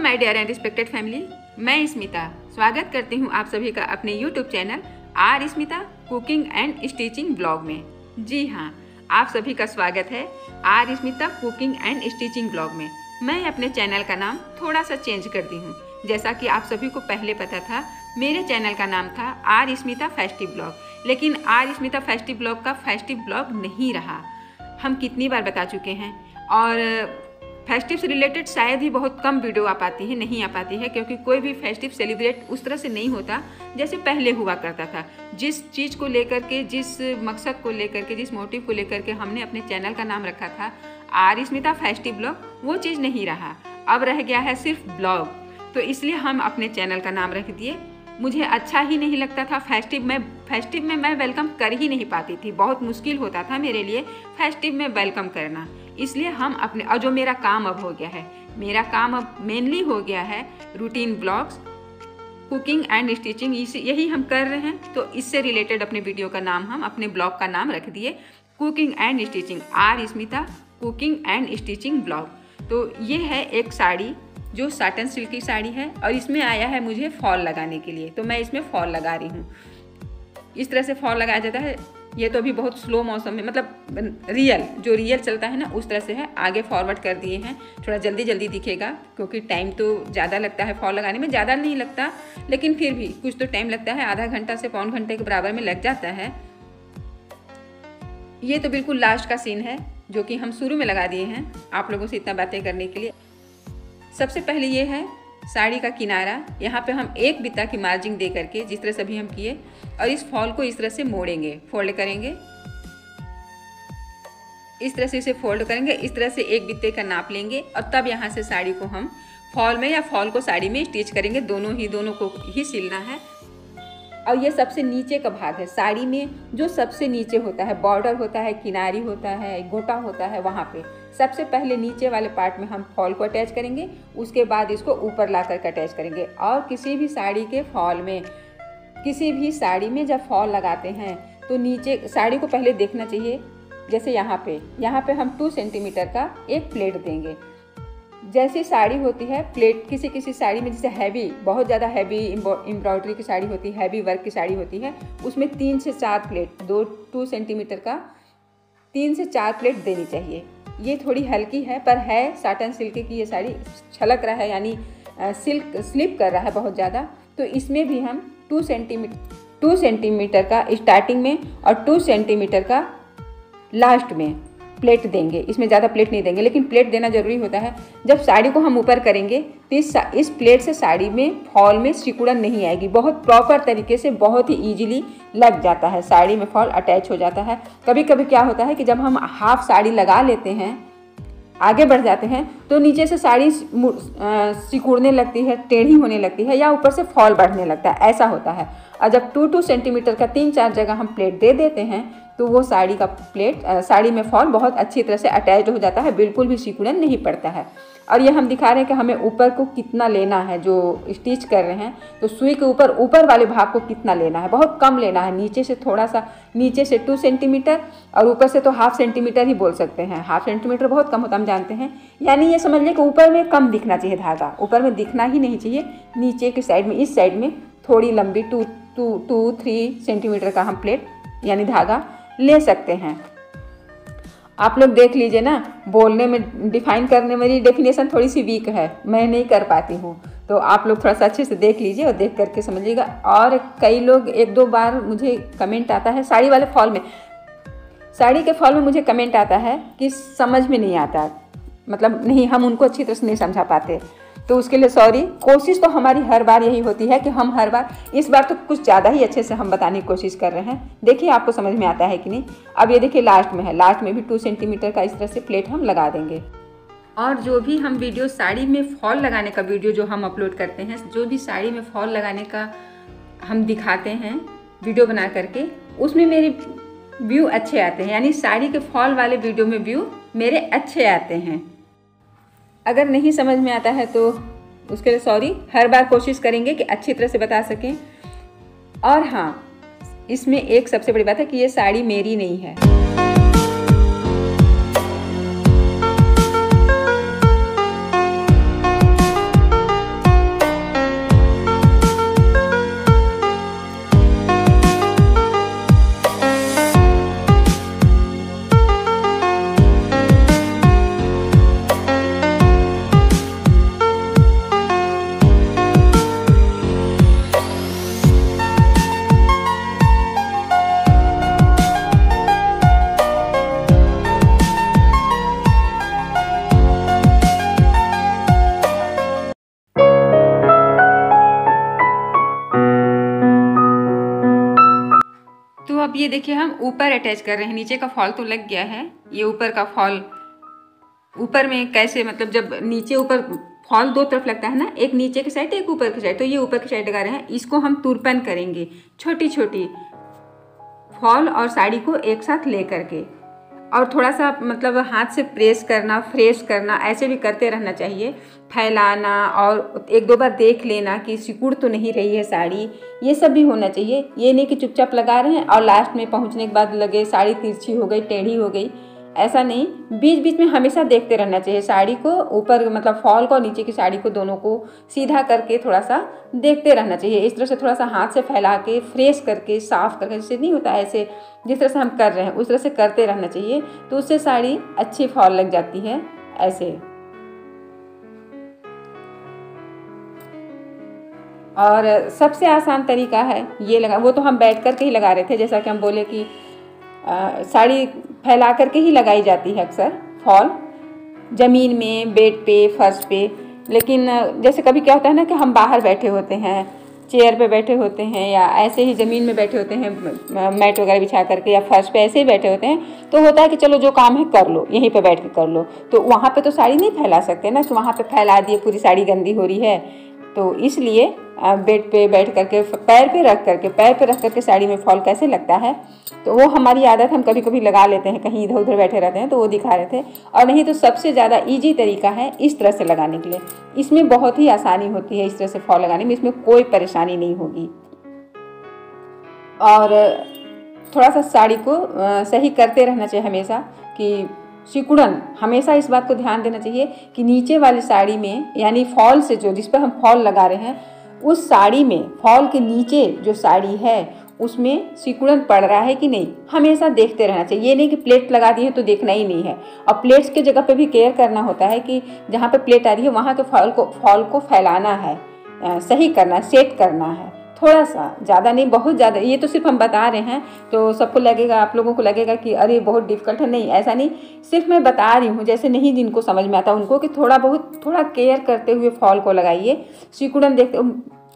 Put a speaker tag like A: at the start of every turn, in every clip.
A: My dear and respected family, मैं स्मिता स्वागत करती हूँ आप सभी का अपने YouTube channel R Smita cooking and stitching blog में। जी हाँ, आप सभी का स्वागत है R Smita cooking and stitching blog में। मैं अपने चैनल का नाम थोड़ा सा चेंज कर दी हूँ। जैसा कि आप सभी को पहले पता था, मेरे चैनल का नाम था आर स्मिता फेस्टिव ब्लॉग, लेकिन आर स्मिता फेस्टिव ब्लॉग का फेस्टिव ब्लॉग नहीं रहा। हम कितनी बार बता चुके हैं और फेस्टिव से रिलेटेड शायद ही बहुत कम वीडियो आ पाती है, नहीं आ पाती है, क्योंकि कोई भी फेस्टिव सेलिब्रेट उस तरह से नहीं होता जैसे पहले हुआ करता था। जिस चीज़ को लेकर के, जिस मकसद को लेकर के, जिस मोटिव को लेकर के हमने अपने चैनल का नाम रखा था आर स्मिता फेस्टिव ब्लॉग, वो चीज़ नहीं रहा। अब रह गया है सिर्फ ब्लॉग, तो इसलिए हम अपने चैनल का नाम रख दिए। मुझे अच्छा ही नहीं लगता था फेस्टिव में मैं वेलकम कर ही नहीं पाती थी। बहुत मुश्किल होता था मेरे लिए फेस्टिव में वेलकम करना। इसलिए हम अपने, और जो मेरा काम अब हो गया है, मेरा काम अब मेनली हो गया है routine blogs, cooking and stitching, यही हम कर रहे हैं। तो इससे रिलेटेड अपने वीडियो का नाम, हम अपने ब्लॉग का नाम रख दिए cooking and stitching, R Smita cooking and stitching blog. तो ये है एक साड़ी जो साटन सिल्क की साड़ी है और इसमें आया है मुझे फॉल लगाने के लिए, तो मैं इसमें फॉल लगा रही हूँ। इस तरह से फॉल लगाया जाता है। ये तो अभी बहुत स्लो मौसम में, मतलब रियल चलता है ना, उस तरह से है। आगे फॉरवर्ड कर दिए हैं, थोड़ा जल्दी दिखेगा क्योंकि टाइम तो ज़्यादा लगता है फॉल लगाने में। ज़्यादा नहीं लगता, लेकिन फिर भी कुछ तो टाइम लगता है, आधा घंटा से पौन घंटे के बराबर में लग जाता है। ये तो बिल्कुल लास्ट का सीन है जो कि हम शुरू में लगा दिए हैं आप लोगों से इतना बातें करने के लिए। सबसे पहले ये है साड़ी का किनारा। यहाँ पे हम एक बित्ता की मार्जिंग दे करके, जिस तरह से अभी हम किए, और इस फॉल को इस तरह से मोड़ेंगे, फोल्ड करेंगे। इस तरह से इसे फोल्ड करेंगे, इस तरह से एक बित्ते का नाप लेंगे और तब यहाँ से साड़ी को हम फॉल में या फॉल को साड़ी में स्टिच करेंगे। दोनों को ही सिलना है। और ये सबसे नीचे का भाग है साड़ी में, जो सबसे नीचे होता है, बॉर्डर होता है, किनारी होता है, गोटा होता है, वहाँ पे सबसे पहले नीचे वाले पार्ट में हम फॉल को अटैच करेंगे। उसके बाद इसको ऊपर ला करके अटैच करेंगे। और किसी भी साड़ी के फॉल में, किसी भी साड़ी में जब फॉल लगाते हैं तो नीचे साड़ी को पहले देखना चाहिए। जैसे यहाँ पे हम 2 सेंटीमीटर का एक प्लेट देंगे। जैसी साड़ी होती है प्लेट, किसी साड़ी में जैसे हैवी, बहुत ज़्यादा हैवी एम्ब्रॉयडरी की साड़ी होती है, हैवी वर्क की साड़ी होती है, उसमें 3 से 4 प्लेट, 2 सेंटीमीटर का 3 से 4 प्लेट देनी चाहिए। ये थोड़ी हल्की है पर है साटन सिल्क की ये साड़ी, छलक रहा है, यानी सिल्क स्लिप कर रहा है बहुत ज़्यादा। तो इसमें भी हम 2 सेंटीमीटर का स्टार्टिंग में और 2 सेंटीमीटर का लास्ट में प्लेट देंगे। इसमें ज़्यादा प्लेट नहीं देंगे, लेकिन प्लेट देना जरूरी होता है। जब साड़ी को हम ऊपर करेंगे तो इस प्लेट से साड़ी में फॉल में सिकुड़न नहीं आएगी। बहुत प्रॉपर तरीके से, बहुत ही ईजिली लग जाता है, साड़ी में फॉल अटैच हो जाता है। कभी कभी क्या होता है कि जब हम हाफ साड़ी लगा लेते हैं, आगे बढ़ जाते हैं, तो नीचे से साड़ी सिकुड़ने लगती है, टेढ़ी होने लगती है, या ऊपर से फॉल बढ़ने लगता है, ऐसा होता है। और जब 2 सेंटीमीटर का 3-4 जगह हम प्लेट दे देते हैं तो वो साड़ी में फॉल बहुत अच्छी तरह से अटैच हो जाता है, बिल्कुल भी सिकुड़न नहीं पड़ता है। और ये हम दिखा रहे हैं कि हमें ऊपर को कितना लेना है। जो स्टिच कर रहे हैं तो सुई के ऊपर वाले भाग को कितना लेना है, बहुत कम लेना है। नीचे से थोड़ा सा, नीचे से 2 सेंटीमीटर और ऊपर से तो 1/2 सेंटीमीटर ही बोल सकते हैं। 1/2 सेंटीमीटर बहुत कम होता, हम जानते हैं। यानी ये समझ लें कि ऊपर में कम दिखना चाहिए धागा, ऊपर में दिखना ही नहीं चाहिए। नीचे की साइड में, इस साइड में थोड़ी लंबी 2-3 सेंटीमीटर का हम प्लेट यानी धागा ले सकते हैं। आप लोग देख लीजिए ना, बोलने में, डिफाइन करने में मेरी डेफिनेशन थोड़ी सी वीक है, मैं नहीं कर पाती हूँ। तो आप लोग थोड़ा सा अच्छे से देख लीजिए और देख करके समझिएगा। और कई लोग 1-2 बार मुझे कमेंट आता है साड़ी वाले फॉल में, साड़ी के फॉल में मुझे कमेंट आता है कि समझ में नहीं आता, मतलब नहीं, हम उनको अच्छी तरह से नहीं समझा पाते। तो उसके लिए सॉरी। कोशिश तो हमारी हर बार यही होती है कि हम हर बार, इस बार तो कुछ ज़्यादा ही अच्छे से हम बताने की कोशिश कर रहे हैं। देखिए आपको समझ में आता है कि नहीं। अब ये देखिए लास्ट में है, लास्ट में भी 2 सेंटीमीटर का इस तरह से प्लेट हम लगा देंगे। और जो भी हम वीडियो साड़ी में फॉल लगाने का वीडियो जो हम अपलोड करते हैं, जो भी साड़ी में फॉल लगाने का हम दिखाते हैं वीडियो बना करके, उसमें मेरे व्यू अच्छे आते हैं। यानी साड़ी के फॉल वाले वीडियो में व्यू मेरे अच्छे आते हैं। अगर नहीं समझ में आता है तो उसके लिए सॉरी। हर बार कोशिश करेंगे कि अच्छी तरह से बता सकें। और हाँ, इसमें एक सबसे बड़ी बात है कि ये साड़ी मेरी नहीं है। ये देखिए हम ऊपर अटैच कर रहे हैं, नीचे का फॉल तो लग गया है। ये ऊपर का फॉल ऊपर में कैसे, मतलब जब नीचे ऊपर फॉल दो तरफ लगता है ना, एक नीचे की साइड एक ऊपर की साइड, तो ये ऊपर की साइड लगा रहे हैं। इसको हम तुरपन करेंगे, छोटी छोटी फॉल और साड़ी को एक साथ ले करके, और थोड़ा सा मतलब हाथ से प्रेस करना, फ्रेश करना, ऐसे भी करते रहना चाहिए। फैलाना और एक दो बार देख लेना कि सिकुड़ तो नहीं रही है साड़ी, ये सब भी होना चाहिए। ये नहीं कि चुपचाप लगा रहे हैं और लास्ट में पहुंचने के बाद लगे साड़ी तिरछी हो गई, टेढ़ी हो गई, ऐसा नहीं। बीच बीच में हमेशा देखते रहना चाहिए साड़ी को, ऊपर मतलब फॉल को और नीचे की साड़ी को, दोनों को सीधा करके थोड़ा सा देखते रहना चाहिए। इस तरह से थोड़ा सा हाथ से फैला के, फ्रेश करके, साफ करके, जैसे नहीं होता ऐसे, जिस तरह से हम कर रहे हैं उस तरह से करते रहना चाहिए, तो उससे साड़ी अच्छी फॉल लग जाती है ऐसे। और सबसे आसान तरीका है ये लगा, वो तो हम बैठ कर के ही लगा रहे थे, जैसा कि हम बोले कि साड़ी फैला करके ही लगाई जाती है अक्सर फॉल, ज़मीन में, बेड पे, फर्श पे। लेकिन जैसे कभी क्या होता है ना कि हम बाहर बैठे होते हैं, चेयर पे बैठे होते हैं, या ऐसे ही ज़मीन में बैठे होते हैं मैट वगैरह बिछा करके, या फर्श पे ऐसे ही बैठे होते हैं, तो होता है कि चलो जो काम है कर लो, यहीं पे बैठ के कर लो। तो वहाँ पे तो साड़ी नहीं फैला सकते ना, तो वहाँ पे फैला दिए, पूरी साड़ी गंदी हो रही है। तो इसलिए बेड पे बैठ करके, पैर पे रख करके साड़ी में फॉल कैसे लगता है, तो वो हमारी आदत, हम कभी कभी लगा लेते हैं, कहीं इधर उधर बैठे रहते हैं, तो वो दिखा रहे थे। और नहीं तो सबसे ज़्यादा इजी तरीका है इस तरह से लगाने के लिए, इसमें बहुत ही आसानी होती है इस तरह से फॉल लगाने में, इसमें कोई परेशानी नहीं होगी। और थोड़ा सा साड़ी को सही करते रहना चाहिए हमेशा, कि सिकुड़न, हमेशा इस बात को ध्यान देना चाहिए कि नीचे वाली साड़ी में, यानी फॉल से जो, जिस पर हम फॉल लगा रहे हैं, उस साड़ी में, फॉल के नीचे जो साड़ी है उसमें सिकुड़न पड़ रहा है कि नहीं, हमेशा देखते रहना चाहिए। ये नहीं कि प्लेट लगा दी है तो देखना ही नहीं है। और प्लेट्स की जगह पे भी केयर करना होता है कि जहाँ पे प्लेट आ रही है वहाँ के फॉल को फैलाना है, सही करना, सेट करना है, थोड़ा सा, ज़्यादा नहीं, बहुत ज़्यादा। ये तो सिर्फ हम बता रहे हैं, तो सबको लगेगा, आप लोगों को लगेगा कि अरे बहुत डिफिकल्ट है, नहीं ऐसा नहीं, सिर्फ मैं बता रही हूँ, जैसे नहीं जिनको समझ में आता उनको, कि थोड़ा केयर करते हुए फॉल को लगाइए। सिकुड़न देखते,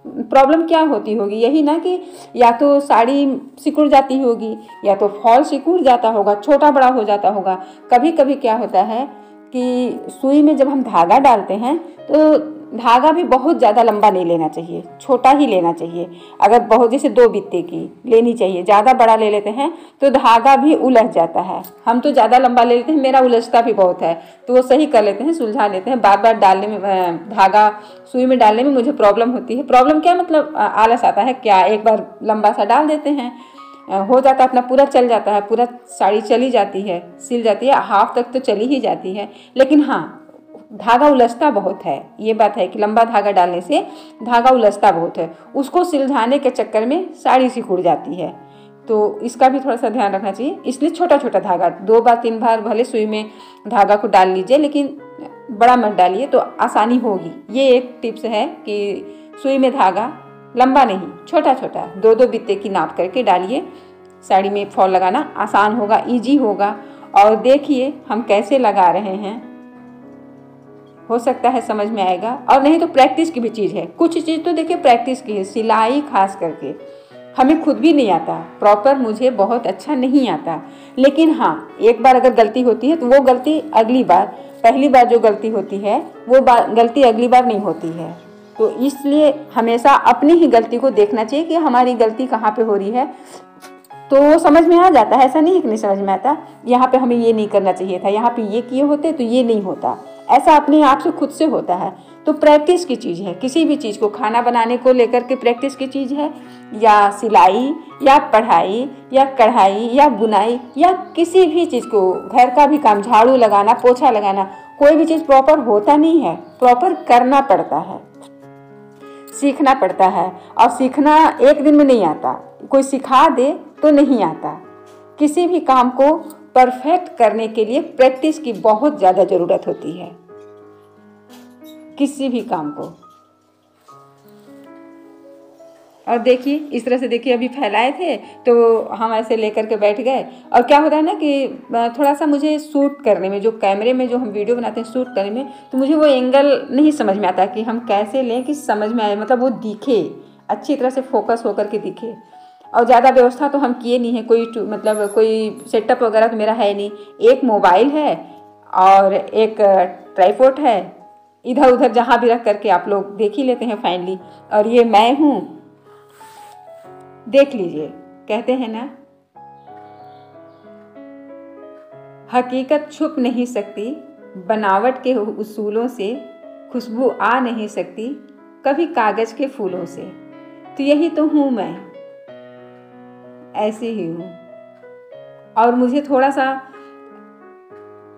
A: प्रॉब्लम क्या होती होगी, यही ना कि या तो साड़ी सिकुड़ जाती होगी, या तो फॉल सिकुड़ जाता होगा, छोटा बड़ा हो जाता होगा। कभी कभी क्या होता है कि सुई में जब हम धागा डालते हैं तो धागा भी बहुत ज़्यादा लंबा नहीं लेना चाहिए, छोटा ही लेना चाहिए। अगर बहुत, जैसे 2 बित्ते की लेनी चाहिए, ज़्यादा बड़ा ले लेते हैं तो धागा भी उलझ जाता है। हम तो ज़्यादा लंबा ले लेते हैं, मेरा उलझता भी बहुत है, तो वो सही कर लेते हैं, सुलझा लेते हैं। बार बार डालने में, धागा सुई में डालने में मुझे प्रॉब्लम होती है। प्रॉब्लम क्या, मतलब आलस आता है क्या, एक बार लंबा सा डाल देते हैं, हो जाता है, अपना पूरा चल जाता है, पूरा साड़ी चली जाती है, सिल जाती है, हाफ तक तो चली ही जाती है। लेकिन हाँ, धागा उलझता बहुत है, ये बात है कि लंबा धागा डालने से धागा उलझता बहुत है, उसको सिलझाने के चक्कर में साड़ी सिकुड़ जाती है। तो इसका भी थोड़ा सा ध्यान रखना चाहिए। इसलिए छोटा छोटा धागा, 2 बार 3 बार भले सुई में धागा को डाल लीजिए, लेकिन बड़ा मत डालिए, तो आसानी होगी। ये एक टिप्स है कि सुई में धागा लंबा नहीं, छोटा छोटा 2-2 बित्ते की नाप करके डालिए, साड़ी में फॉल लगाना आसान होगा, ईजी होगा। और देखिए हम कैसे लगा रहे हैं, हो सकता है समझ में आएगा। और नहीं तो प्रैक्टिस की भी चीज़ है, कुछ चीज़ तो देखिए प्रैक्टिस की है। सिलाई खास करके हमें खुद भी नहीं आता प्रॉपर, मुझे बहुत अच्छा नहीं आता, लेकिन हाँ, एक बार अगर गलती होती है तो वो गलती अगली बार, पहली बार जो गलती होती है वो गलती अगली बार नहीं होती है। तो इसलिए हमेशा अपनी ही गलती को देखना चाहिए कि हमारी गलती कहाँ पे हो रही है, तो समझ में आ जाता है। ऐसा नहीं है कि नहीं समझ में आता, यहाँ पे हमें ये नहीं करना चाहिए था, यहाँ पे ये किए होते तो ये नहीं होता, ऐसा अपने आप से खुद से होता है। तो प्रैक्टिस की चीज़ है, किसी भी चीज़ को, खाना बनाने को लेकर के प्रैक्टिस की चीज़ है, या सिलाई, या पढ़ाई, या कढ़ाई, या बुनाई, या किसी भी चीज़ को, घर का भी काम, झाड़ू लगाना, पोछा लगाना, कोई भी चीज़ प्रॉपर होता नहीं है, प्रॉपर करना पड़ता है, सीखना पड़ता है। और सीखना एक दिन में नहीं आता, कोई सिखा दे तो नहीं आता। किसी भी काम को परफेक्ट करने के लिए प्रैक्टिस की बहुत ज़्यादा ज़रूरत होती है, किसी भी काम को। और देखिए इस तरह से, देखिए अभी फैलाए थे तो हम ऐसे लेकर के बैठ गए। और क्या होता है ना कि थोड़ा सा मुझे शूट करने में, जो कैमरे में जो हम वीडियो बनाते हैं शूट करने में, तो मुझे वो एंगल नहीं समझ में आता कि हम कैसे लें कि समझ में आए, मतलब वो दिखे अच्छी तरह से, फोकस होकर के दिखे। और ज़्यादा व्यवस्था तो हम किए नहीं है, मतलब कोई सेटअप वगैरह तो मेरा है नहीं। एक मोबाइल है और एक ट्राइपॉड है, इधर उधर जहाँ भी रख करके आप लोग देख ही लेते हैं फाइनली। और ये मैं हूँ, देख लीजिए। कहते हैं ना, हकीकत छुप नहीं सकती, बनावट के उसूलों से खुशबू आ नहीं सकती, कभी कागज के फूलों से। तो यही तो हूँ मैं, ऐसे ही हूँ। और मुझे थोड़ा सा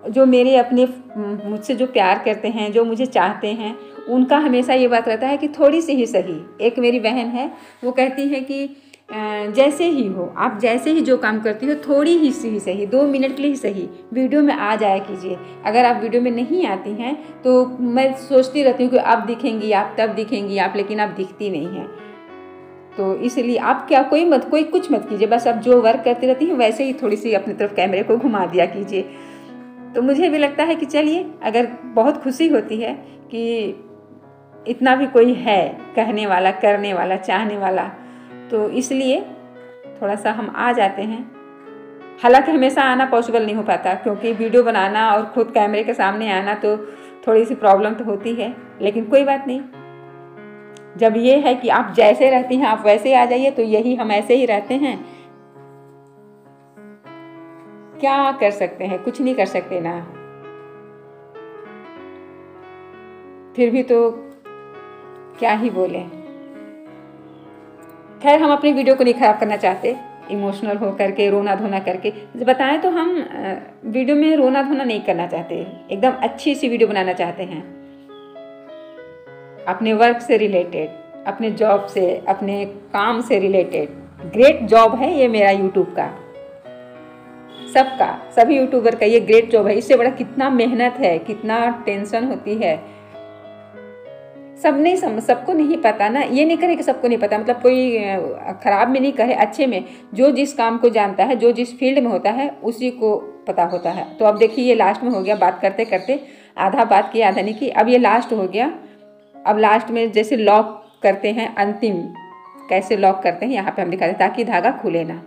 A: जो मेरे अपने मुझसे जो प्यार करते हैं, जो मुझे चाहते हैं, उनका हमेशा ये बात रहता है कि थोड़ी सी ही सही। एक मेरी बहन है, वो कहती है कि जैसे ही हो आप, जैसे ही जो काम करती हो, थोड़ी ही सही 2 मिनट के लिए ही सही वीडियो में आ जाया कीजिए। अगर आप वीडियो में नहीं आती हैं तो मैं सोचती रहती हूँ कि आप दिखेंगी, आप तब दिखेंगी आप, लेकिन आप दिखती नहीं हैं। तो इसलिए आप कोई कुछ मत कीजिए, बस आप जो वर्क करती रहती हैं वैसे ही थोड़ी सी अपनी तरफ कैमरे को घुमा दिया कीजिए। तो मुझे भी लगता है कि चलिए, अगर बहुत खुशी होती है कि इतना भी कोई है कहने वाला, करने वाला, चाहने वाला, तो इसलिए थोड़ा सा हम आ जाते हैं। हालांकि हमेशा आना पॉसिबल नहीं हो पाता, क्योंकि वीडियो बनाना और खुद कैमरे के सामने आना तो थोड़ी सी प्रॉब्लम तो होती है, लेकिन कोई बात नहीं। जब ये है कि आप जैसे रहती हैं आप वैसे आ जाइए, तो यही हम ऐसे ही रहते हैं। क्या कर सकते हैं, कुछ नहीं कर सकते ना। फिर भी तो क्या ही बोले। खैर, हम अपनी वीडियो को नहीं खराब करना चाहते, इमोशनल हो करके, रोना धोना करके। बताएं तो हम वीडियो में रोना धोना नहीं करना चाहते, एकदम अच्छी सी वीडियो बनाना चाहते हैं, अपने वर्क से रिलेटेड, अपने जॉब से, अपने काम से रिलेटेड। ग्रेट जॉब है ये मेरा यूट्यूब का, सबका, सभी यूट्यूबर का ये ग्रेट जॉब है। इससे बड़ा कितना मेहनत है, कितना टेंशन होती है। सबको नहीं पता ना, ये नहीं कहे कि सबको नहीं पता, मतलब कोई खराब में नहीं कहे, अच्छे में। जो जिस काम को जानता है, जो जिस फील्ड में होता है, उसी को पता होता है। तो अब देखिए, ये लास्ट में हो गया, बात करते करते आधा बात की आधा नहीं की, अब ये लास्ट हो गया। अब लास्ट में जैसे लॉक करते हैं, अंतिम कैसे लॉक करते हैं यहाँ पे हम दिखाते हैं, ताकि धागा खुले ना।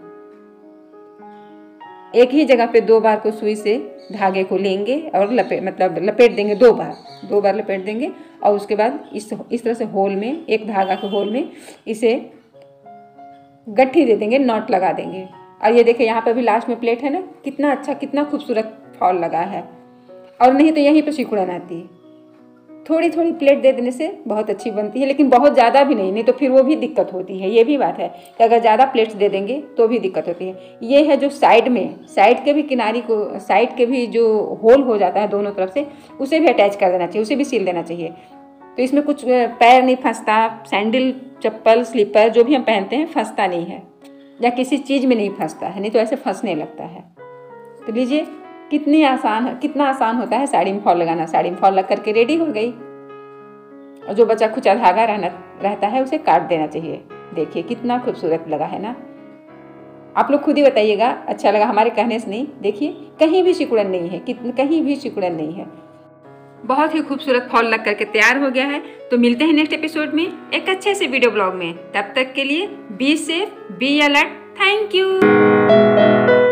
A: एक ही जगह पे 2 बार को सुई से धागे को लेंगे और लपेट देंगे, 2 बार लपेट देंगे। और उसके बाद इस तरह से होल में, एक धागा के होल में इसे गट्ठी दे देंगे, नॉट लगा देंगे। और ये देखिए, यहाँ पर भी लास्ट में प्लेट है ना, कितना अच्छा, कितना खूबसूरत फॉल लगा है। और नहीं तो यहीं पर सिकुड़न आती है। थोड़ी थोड़ी प्लेट दे देने से बहुत अच्छी बनती है, लेकिन बहुत ज़्यादा भी नहीं तो फिर वो भी दिक्कत होती है। ये भी बात है कि अगर ज़्यादा प्लेट्स दे देंगे तो भी दिक्कत होती है। ये है जो साइड में, साइड के भी किनारी को, साइड के भी जो होल हो जाता है दोनों तरफ से, उसे भी अटैच कर देना चाहिए, उसे भी सील देना चाहिए। तो इसमें कुछ पैर नहीं फंसता, सैंडल, चप्पल, स्लीपर जो भी हम पहनते हैं फंसता नहीं है, या किसी चीज़ में नहीं फंसता है, नहीं तो ऐसे फंसने लगता है। तो लीजिए, कितना आसान होता है साड़ी में फॉल लगाना। साड़ी में फॉल लग करके रेडी हो गई। और जो बचा खुचा धागा रहता है उसे काट देना चाहिए। देखिए कितना खूबसूरत लगा है ना। आप लोग खुद ही बताइएगा, अच्छा लगा हमारे कहने से नहीं। देखिए कहीं भी सिकुड़न नहीं है, कहीं भी सिकुड़न नहीं है। बहुत ही खूबसूरत फॉल लग करके तैयार हो गया है। तो मिलते हैं नेक्स्ट एपिसोड में एक अच्छे से वीडियो ब्लॉग में। तब तक के लिए be safe, be alert. Thank you.